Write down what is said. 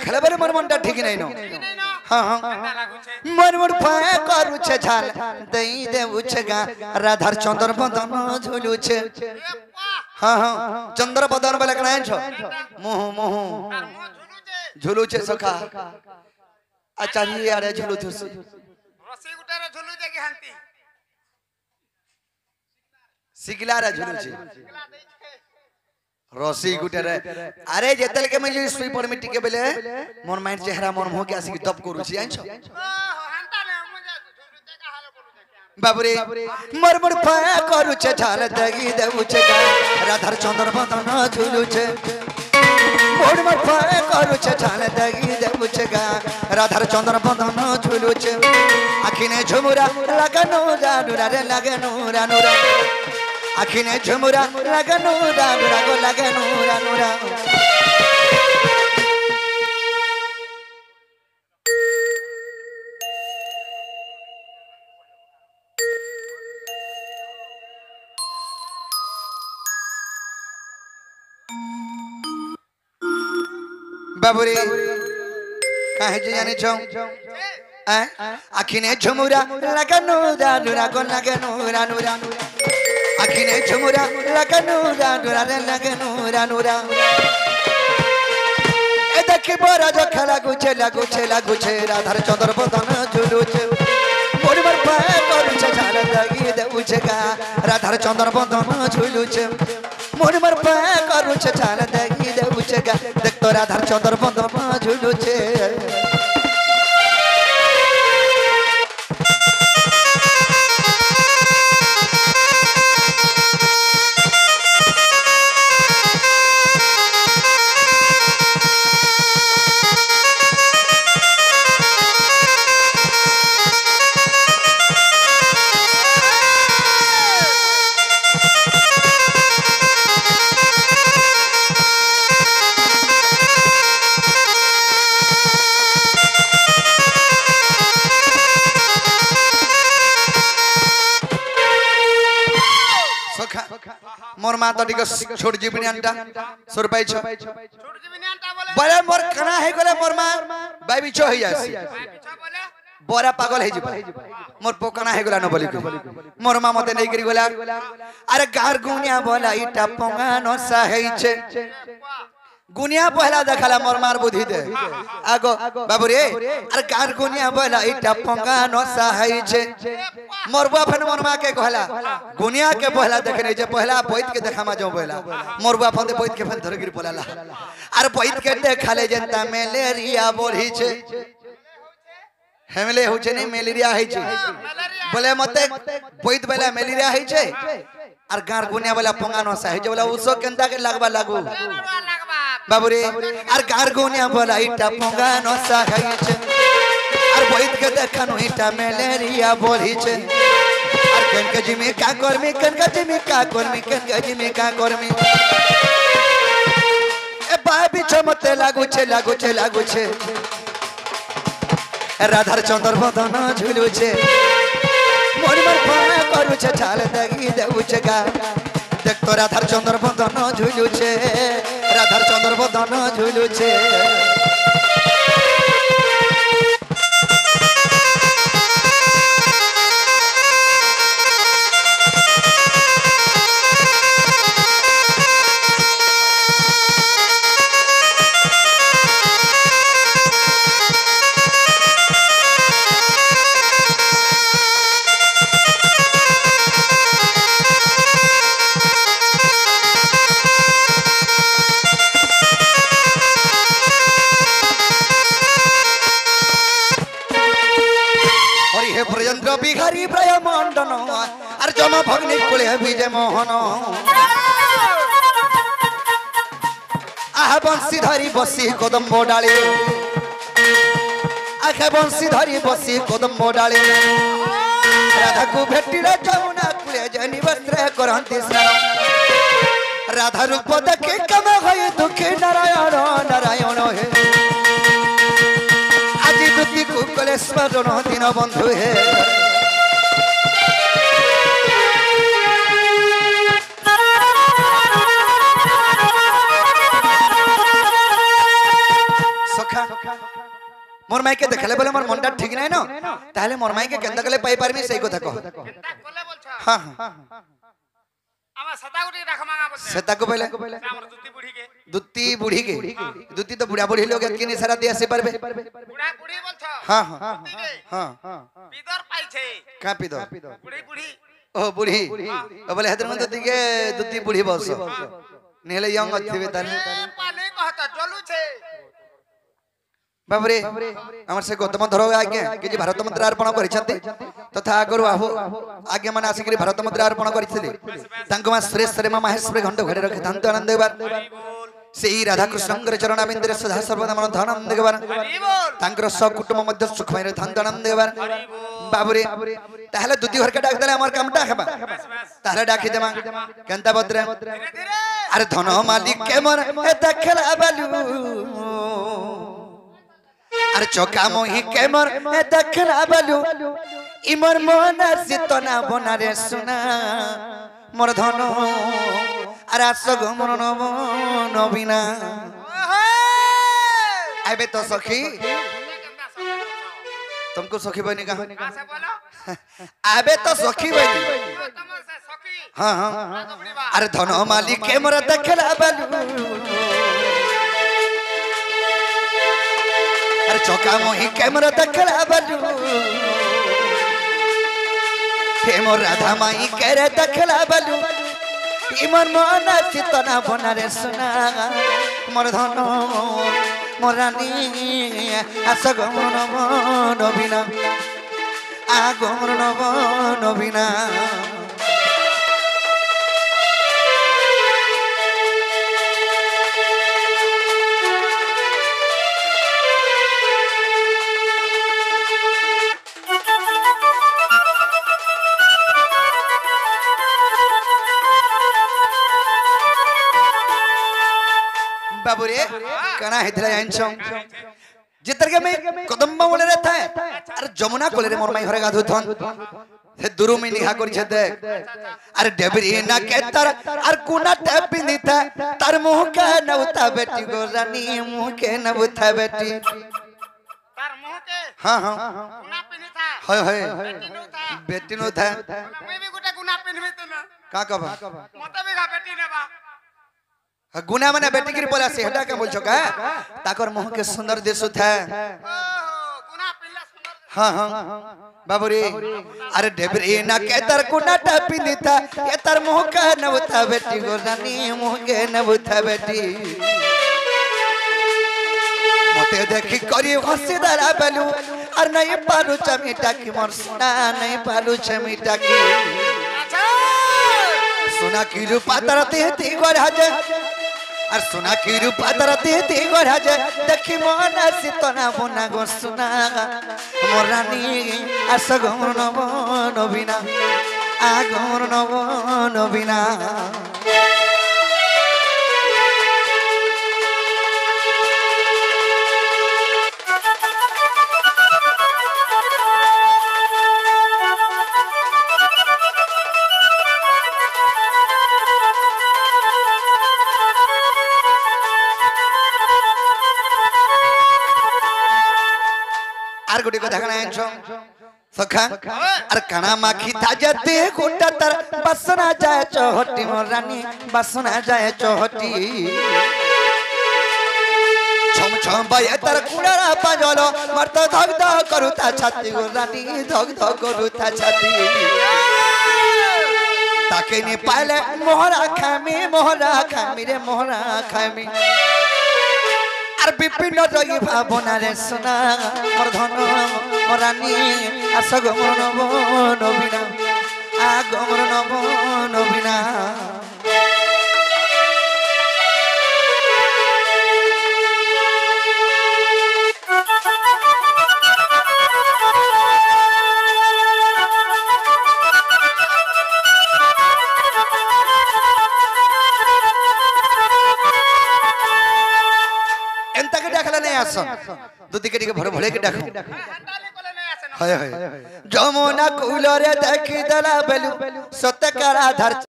देखले बारे मोर मनटा ठीक नहीं नो हां हां मन मन पाए करू छे झाल दई दे उछगा राधार चंद्र बदन झुलू छे हां हां चंद्र बदन बले कनाय छो मुह मुह झुलू छे सखा आचार्य आरे झुलू थुसी रसी गुटारे झुलू जे की हंती सिगला रे झुलू छे रसी गुटेरे अरे जेतल के मैं सुई पर मिट्टी के बेले मोर माइंड चेहरा मोर मुंह के आसी दब करू छी आइछो बाबूरे मोर मोर पाया करू छे झाल दगी देउ छे राधार चंद्र बदन झुलू छे मोर मोर पाया करू छे झाल दगी देउ छे राधार चंद्र बदन झुलू छे आखिने झुमुरा लगनो जानुरा रे लगनो रानुरा आखिने झुमुरा लगनो रानुरा गो लगनो रानुरा बाबूरे काहे जे जाने छौ आखिने झुमुरा लगनो रानुरा गो लगनो रानुरा आखिने झुमुरा लगनो रानुरा रे लगनो रानुरा ए देखि बरा जो खेला गुछे राधार चंद्र बदन झुलू छे मोर मोर पाए करू छे झाल दगी देउ छे राधार चंद्र बदन झुलू छे मोर मोर पाए करू छे झाल दगी देउ छे देख तो राधार चंद्र बदन झुलू छे मोर मां तो ठीक छोड़ जीवनी अंटा सुर पाई छो छोड़ जीवनी अंटा बोले मोर कना है गले मोर मां बाबी छो ही जासी बोले बोरा पागल है जीव मोर पोकना है गला न बोली मोर मां मते नहीं करी बोला अरे गार गुनिया बोला इटा पोंगा न सहे छे गुनिया पहला देखला मोर मार बुद्धि दे आगो बाबू रे अरे गार गुनिया बोला इटा पोंगा न सहे छे मोर बाप ने मोर मां के कहला गुनिया के पहला देखने जे पहला बैठ के देखा मा जो बोला मोर बाप ने बैठ के फन धरगिर बोलाला अरे बैठ के देखाले जनता मलेरिया बोली छे हेमले हो छे नहीं मलेरिया है छे बोले मते बैठ बेला मलेरिया है छे और गार गुनिया वाला पोंगा न सहे जे बोला उसो केंदा के लागबा लागू बाबू रे और गार गुनिया बोला इटा पोंगा न सहे छे और बैठ के देखनो इटा मलेरिया बोली छे और कनका जी में का करमी कनका जी में का करमी कनका जी में का करमी ए बाबी चमते लागू छे राधार चंद्र बदन झुलू छे मोर मोर पाया करू छे झाल दगी देउ छे देख तो राधार चंद्र बदन झुलू छे राधार चंद्र बदन झुलू छे बिहारी प्रय मंडन और जम भग्नि कुले विजय मोहन आह बंशी धरी बसी कदम डाली आखे बंशी धरी बसी कदम डाली राधा को भेटिले जमुना कुले जनी वस्त्र करंती स्नान राधा रूप देखे कम होई दुखी नारायण नारायण हे আজি দুতি কুকলে স্মরণ দিন বন্ধু হে सखा मोर माई के देखले बोले मोर मनटा ठीक नहीं न ताले मोर माई के केंदा गले पाई पारमी सही কথা कह কেনটা কলে বলছ हां আমার সাদা গুটি রাখ মাঙ্গা বলছে सेता को पहले আমার দুতি বুড়ি কে दुत्ती तो बुढ़ा बुढ़ी लोग के नहीं सारा दिया से परबे বুড়া বুড়ি বলছ हां हां हां বিদর পাইছে का पी दो বুড়ি বুড়ি ओ बुढ़ी ओ बोले हेतर मन दुत्ती बुढ़ी बस नेले यंग थिबे ताले পানি কহত জ্বলুছে बाबरे हमर से गौतम धरो आज्ञा कि जे भारत मुद्रा अर्पण करिसते तथा आगरु आहो आज्ञा माने आसिकरी भारत मुद्रा अर्पण करिथिले तांको मा सुरेश शर्मा महेश्वर घंट घरे रखे धांत आनंद देबार सेही राधा कृष्णंकर चरणाबिंदरे सदा सर्वदा मन धन आनंद देबार तांकर सब कुटुंब मध्य सुखमय रे धांत आनंद देबार बाबरे ताहले दुती घर के डाक देले हमर कामटा हेबा ताहले डाकी देमा केनता बद्रे अरे धन मालिक के मोर ए देखला बालू अरे चौका मोही केमर ए दखना बालू इमर मोना सितना बना रे सुना मोर धन अरे आसग मोर नबीना आबे तो सखी तुमको सखी बनी कहा से बोलो आबे तो सखी बनी তোমার সে সখী हां हां अरे धन मालिक केमर दखला बालू अरे चौका मोही कैमरा दखला बालू हे मोर राधा माई करे दखला बालू इमर मोना चितना बना रे सुना मोर धन मोर रानी आसग मोर नबीना आगो मोर नबीना बाबूरे कना हेतला जानछो जितर के मैं कदम्बा बोले रहता है अरे जमुना कोले रे मोर माई घरे गाधु थन से दुरु में निहा करि छते अरे डेबरी ना के तर अर कुना टे पिंदिता तर मुह के नवता बेटी गो रानी मुह के नवता बेटी তার মুহকে हां हां গুনা পিনি থা हाय हाय বেটি নো থা बेटी नो था মই বি গুটা গুনা পিনবি তো না का कबा মতে বি গা বেটি নেবা गुना माने बेटी की बोला से हटा के बोल छो का ताकर मुह के सुंदर देसु था ओहो गुना पिनला सुंदर हाँ हाँ बाबूरी अरे डेबरी ना के तर कुना टापी नीता ये तर मुह का नवता बेटी गो रानी मुह के नवता बेटी मते देखी करी हंसी दरा बेलू और नहीं पालू चमीटा की मोर सुना नहीं पालू चमीटा की আচ্ছা सुना की रूपा तरते ती गोराजे और सुना की रूपा तरते ती गोराजे देखी मोना सितना बोना गो सुना मोर रानी आसग मोर नबीना आग मोर नबीना आर गुटी को देखना है छो सखा अरे कणा माखी ताजते गोटा तर बसना जाए चौहटी मोर रानी बसना जाए चौहटी छम छम बाये तर कुड़ारा पाजलो मरत धक धक करूता छाती गो रानी धक धक करूता छाती ताके ने पाले मोहरा खामी रे मोहरा खामी আর বিপিন রই ভাবনা রে সোনা মোর ধন মোর রানী আসগ মোর নবীনা আগ মোর নবীনা दुती के भर भरे के डाको হান্ডালে কোলে নাই আছে না हाय हाय जमुना कूलरे देखी दला बेलू सत करा धर